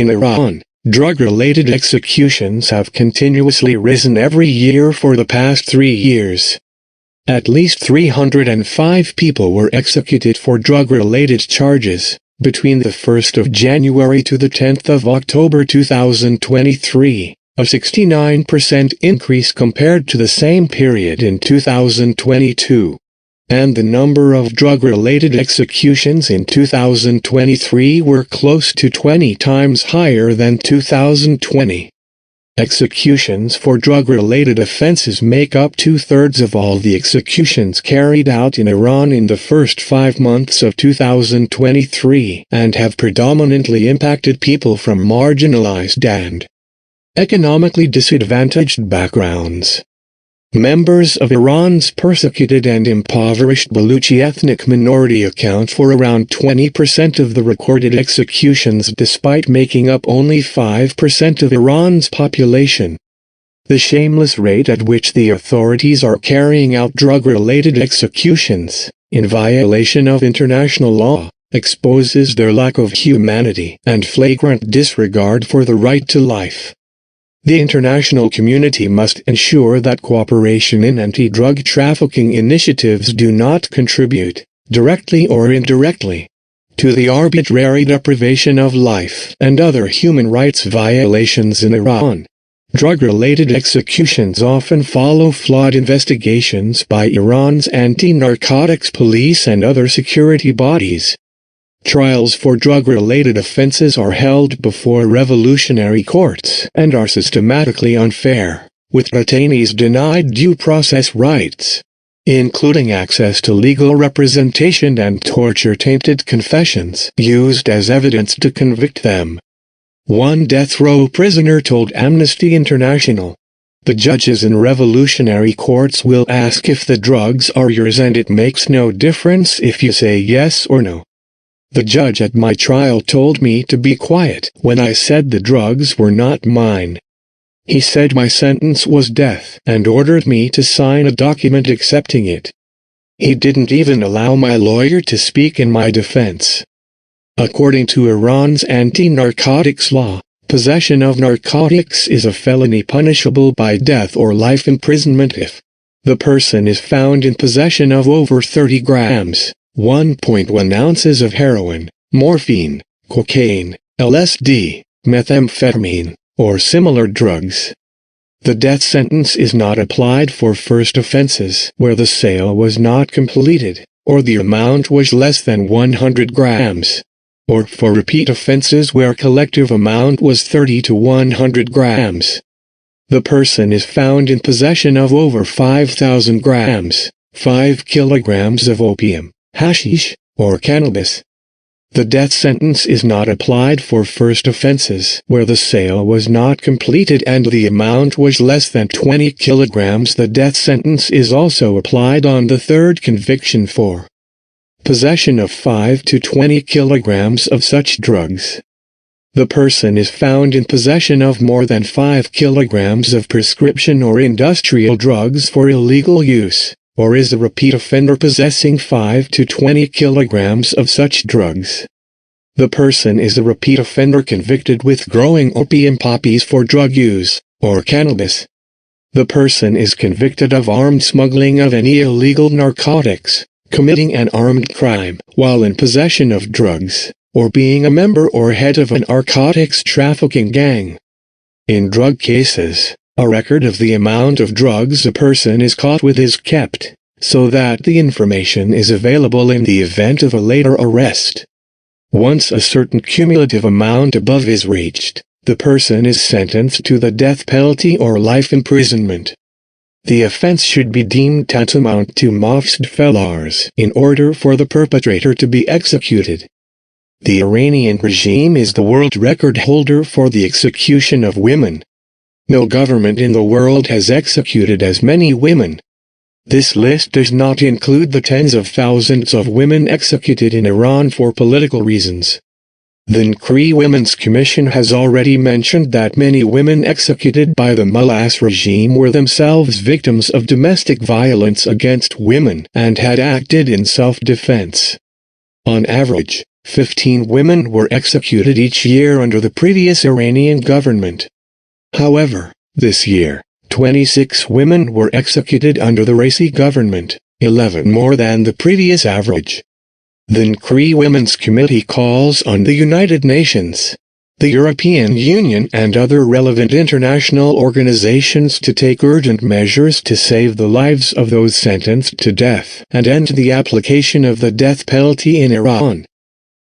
In Iran, drug-related executions have continuously risen every year for the past 3 years. At least 305 people were executed for drug-related charges between the 1st of January to the 10th of October 2023, a 69% increase compared to the same period in 2022. And the number of drug-related executions in 2023 were close to 20 times higher than 2020. Executions for drug-related offenses make up 2/3 of all the executions carried out in Iran in the first 5 months of 2023 and have predominantly impacted people from marginalized and economically disadvantaged backgrounds. Members of Iran's persecuted and impoverished Baluchi ethnic minority account for around 20% of the recorded executions despite making up only 5% of Iran's population. The shameless rate at which the authorities are carrying out drug-related executions, in violation of international law, exposes their lack of humanity and flagrant disregard for the right to life. The international community must ensure that cooperation in anti-drug trafficking initiatives do not contribute, directly or indirectly, to the arbitrary deprivation of life and other human rights violations in Iran. Drug-related executions often follow flawed investigations by Iran's anti-narcotics police and other security bodies. Trials for drug-related offenses are held before revolutionary courts and are systematically unfair, with detainees denied due process rights, including access to legal representation and torture-tainted confessions used as evidence to convict them. One death row prisoner told Amnesty International, "The judges in revolutionary courts will ask if the drugs are yours and it makes no difference if you say yes or no. The judge at my trial told me to be quiet when I said the drugs were not mine. He said my sentence was death and ordered me to sign a document accepting it. He didn't even allow my lawyer to speak in my defense." According to Iran's anti-narcotics law, possession of narcotics is a felony punishable by death or life imprisonment if the person is found in possession of over 30 grams. 1.1 ounces of heroin, morphine, cocaine, LSD, methamphetamine, or similar drugs. The death sentence is not applied for first offenses where the sale was not completed, or the amount was less than 100 grams, or for repeat offenses where collective amount was 30 to 100 grams. The person is found in possession of over 5,000 grams, 5 kilograms of opium, hashish, or cannabis. The death sentence is not applied for first offenses where the sale was not completed and the amount was less than 20 kilograms. The death sentence is also applied on the third conviction for possession of 5 to 20 kilograms of such drugs. The person is found in possession of more than 5 kilograms of prescription or industrial drugs for illegal use, or is a repeat offender possessing 5 to 20 kilograms of such drugs. The person is a repeat offender convicted with growing opium poppies for drug use, or cannabis. The person is convicted of armed smuggling of any illegal narcotics, committing an armed crime while in possession of drugs, or being a member or head of an narcotics trafficking gang. In drug cases, a record of the amount of drugs a person is caught with is kept, so that the information is available in the event of a later arrest. Once a certain cumulative amount above is reached, the person is sentenced to the death penalty or life imprisonment. The offense should be deemed tantamount to mafsd felars in order for the perpetrator to be executed. The Iranian regime is the world record holder for the execution of women. No government in the world has executed as many women. This list does not include the tens of thousands of women executed in Iran for political reasons. The Nkri Women's Commission has already mentioned that many women executed by the Mullahs regime were themselves victims of domestic violence against women and had acted in self-defense. On average, 15 women were executed each year under the previous Iranian government. However, this year, 26 women were executed under the Raisi government, 11 more than the previous average. The NCRI Women's Committee calls on the United Nations, the European Union and other relevant international organizations to take urgent measures to save the lives of those sentenced to death and end the application of the death penalty in Iran.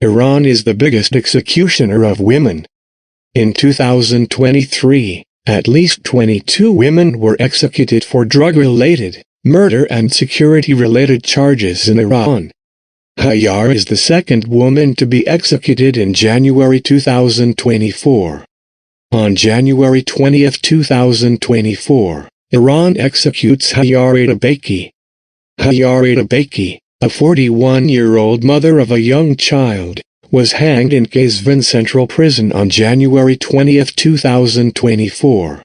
Iran is the biggest executioner of women. In 2023, at least 22 women were executed for drug-related, murder and security-related charges in Iran. Hajar is the second woman to be executed in January 2024. On January 20, 2024, Iran executes Hajar Atabaki. Hajar Atabaki, a 41-year-old mother of a young child, was hanged in Qazvin Central Prison on January 20, 2024.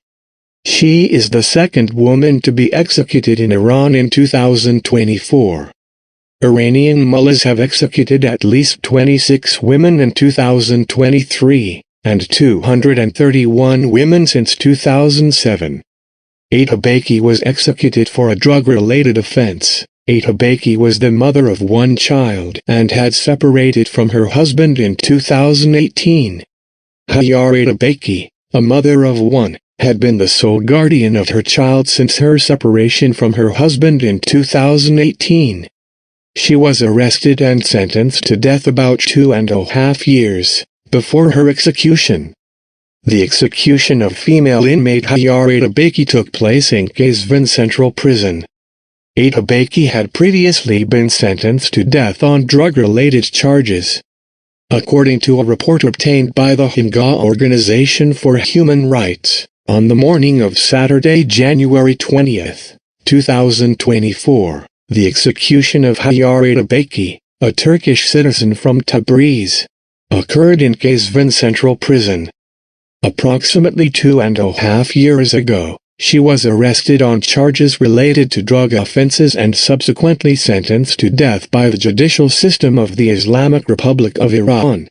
She is the second woman to be executed in Iran in 2024. Iranian mullahs have executed at least 26 women in 2023, and 231 women since 2007. Atabaki was executed for a drug-related offense. Atabaki was the mother of one child and had separated from her husband in 2018. Hajar Atabaki, a mother of one, had been the sole guardian of her child since her separation from her husband in 2018. She was arrested and sentenced to death about 2.5 years before her execution. The execution of female inmate Hajar Atabaki took place in Qazvin Central Prison. Atabaki had previously been sentenced to death on drug-related charges. According to a report obtained by the Hinga Organization for Human Rights, on the morning of Saturday, January 20, 2024, the execution of Hajar Atabaki, a Turkish citizen from Tabriz, occurred in Qazvin Central Prison. Approximately 2.5 years ago, she was arrested on charges related to drug offenses and subsequently sentenced to death by the judicial system of the Islamic Republic of Iran.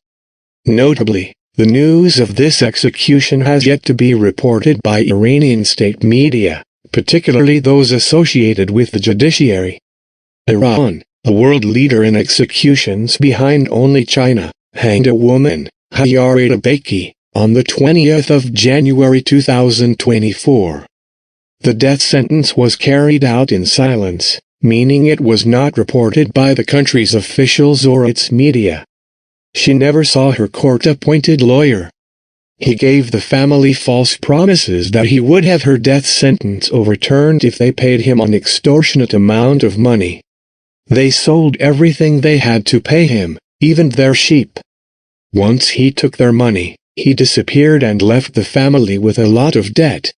Notably, the news of this execution has yet to be reported by Iranian state media, particularly those associated with the judiciary. Iran, a world leader in executions behind only China, hanged a woman, Hajar Atabaki, on the 20th of January 2024. The death sentence was carried out in silence, meaning it was not reported by the country's officials or its media. She never saw her court-appointed lawyer. He gave the family false promises that he would have her death sentence overturned if they paid him an extortionate amount of money. They sold everything they had to pay him, even their sheep. Once he took their money, he disappeared and left the family with a lot of debt.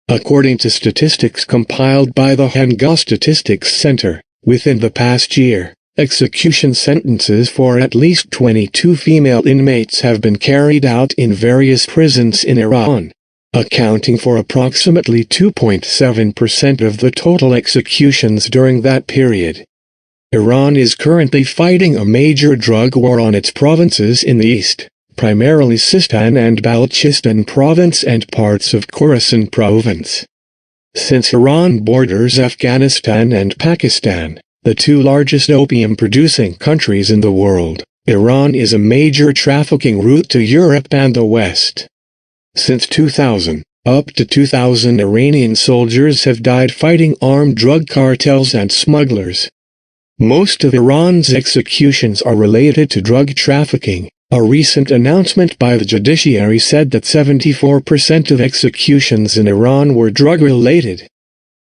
According to statistics compiled by the Hinga Statistics Center, within the past year, execution sentences for at least 22 female inmates have been carried out in various prisons in Iran, accounting for approximately 2.7% of the total executions during that period. Iran is currently fighting a major drug war on its provinces in the east, primarily Sistan and Balochistan province and parts of Khorasan province. Since Iran borders Afghanistan and Pakistan, the two largest opium-producing countries in the world, Iran is a major trafficking route to Europe and the West. Since 2000, up to 2,000 Iranian soldiers have died fighting armed drug cartels and smugglers. Most of Iran's executions are related to drug trafficking. A recent announcement by the judiciary said that 74% of executions in Iran were drug-related.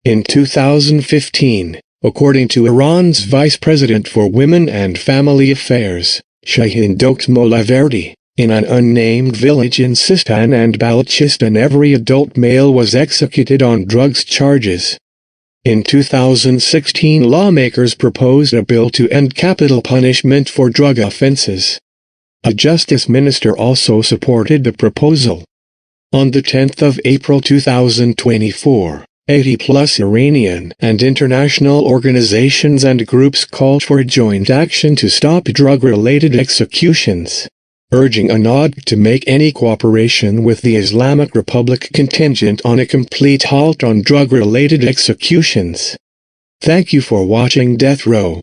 In 2015, according to Iran's Vice President for Women and Family Affairs, Shahin Dokmolaverdi, in an unnamed village in Sistan and Balochistan every adult male was executed on drugs charges. In 2016 lawmakers proposed a bill to end capital punishment for drug offenses. A justice minister also supported the proposal. On the 10th of April 2024, 80+ Iranian and international organizations and groups called for joint action to stop drug-related executions, urging Anad to make any cooperation with the Islamic Republic contingent on a complete halt on drug-related executions. Thank you for watching Death Row.